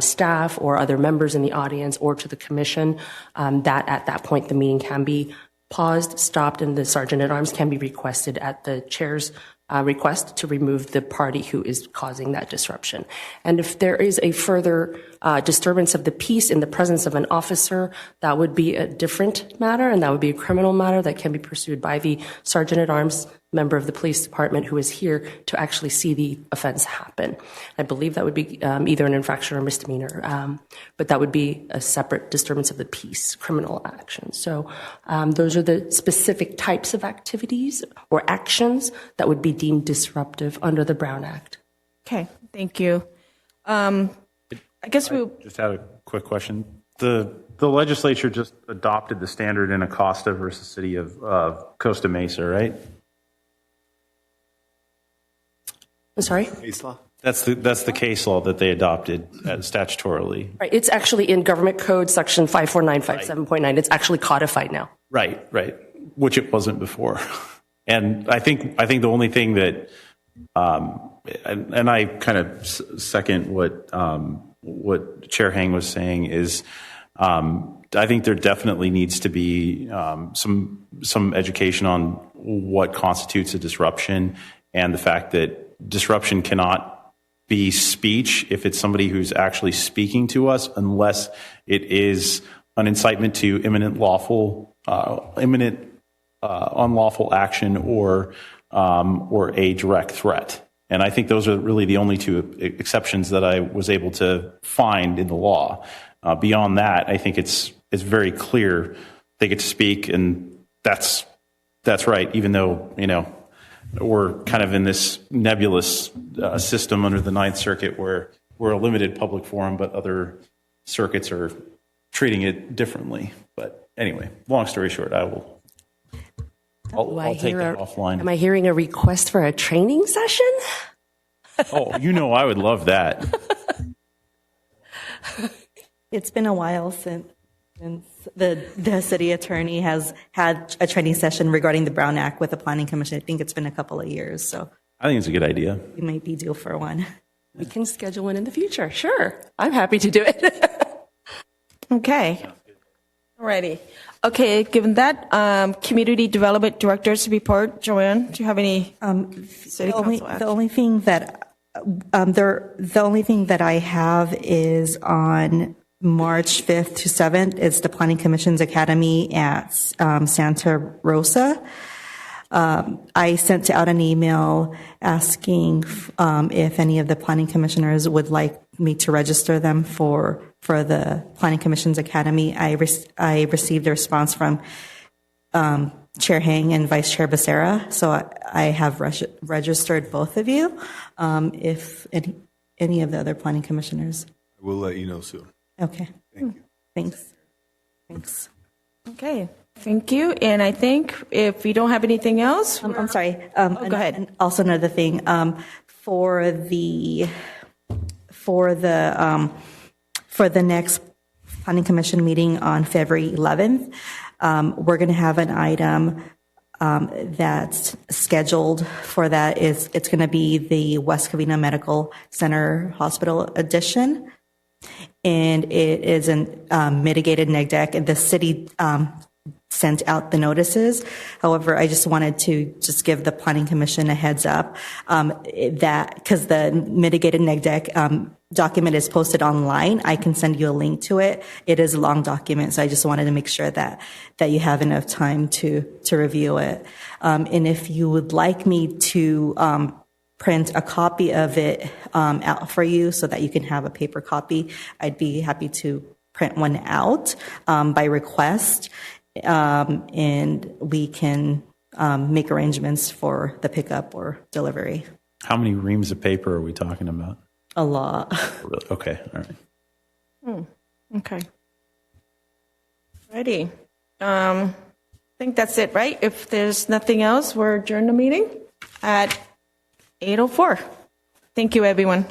staff or other members in the audience or to the commission, that at that point the meeting can be paused, stopped, and the sergeant at arms can be requested at the chair's request to remove the party who is causing that disruption. And if there is a further disturbance of the peace in the presence of an officer, that would be a different matter, and that would be a criminal matter that can be pursued by the sergeant at arms member of the police department who is here to actually see the offense happen. I believe that would be either an infraction or misdemeanor, but that would be a separate disturbance of the peace, criminal action. So those are the specific types of activities or actions that would be deemed disruptive under the Brown Act. Okay, thank you. I guess we just had a quick question. The legislature just adopted the standard in Acosta versus City of Costa Mesa, right? I'm sorry? Case law? That's the case law that they adopted statutorily. Right. It's actually in Government Code Section 54957.9. It's actually codified now. Right, which it wasn't before. And I think the only thing that, and I kind of second what Chair Hang was saying is, I think there definitely needs to be some education on what constitutes a disruption, and the fact that disruption cannot be speech if it's somebody who's actually speaking to us, unless it is an incitement to imminent unlawful action or a direct threat. And I think those are really the only two exceptions that I was able to find in the law. Beyond that, I think it's very clear they get to speak, and that's right. Even though we're kind of in this nebulous system under the Ninth Circuit where we're a limited public forum, but other circuits are treating it differently. But anyway, long story short, I'll take that offline. Am I hearing a request for a training session? Oh, I would love that. It's been a while since the city attorney has had a training session regarding the Brown Act with the Planning Commission. I think it's been a couple of years, so I think it's a good idea. we might be due for one. We can schedule one in the future. Sure. I'm happy to do it. Okay. Alrighty. Okay, given that, Community Development Director's report. Joanne, do you have any city council action? The only thing that I have is on March 5th to 7th. It's the Planning Commission's Academy at Santa Rosa. I sent out an email asking if any of the planning commissioners would like me to register them for the Planning Commission's Academy. I received a response from Chair Hang and Vice Chair Becerra, so I have registered both of you. If any of the other planning commissioners, We'll let you know soon. okay. Thank you. Thanks. Okay, thank you. And I think if we don't have anything else, I'm sorry. go ahead. And also another thing, for the next Planning Commission meeting on February 11th, we're going to have an item that's scheduled for that. It's going to be the West Covina Medical Center Hospital edition, and it is a mitigated neg deck. The city sent out the notices. However, I just wanted to give the Planning Commission a heads up that because the mitigated neg deck document is posted online, I can send you a link to it. It is a long document, so I just wanted to make sure that you have enough time to review it. And if you would like me to print a copy of it out for you so that you can have a paper copy, I'd be happy to print one out by request. And we can make arrangements for the pickup or delivery. How many reams of paper are we talking about? A lot. Really? Okay, all right. Okay. Righty. I think that's it, right? If there's nothing else, we're adjourned the meeting at 8:04. Thank you, everyone.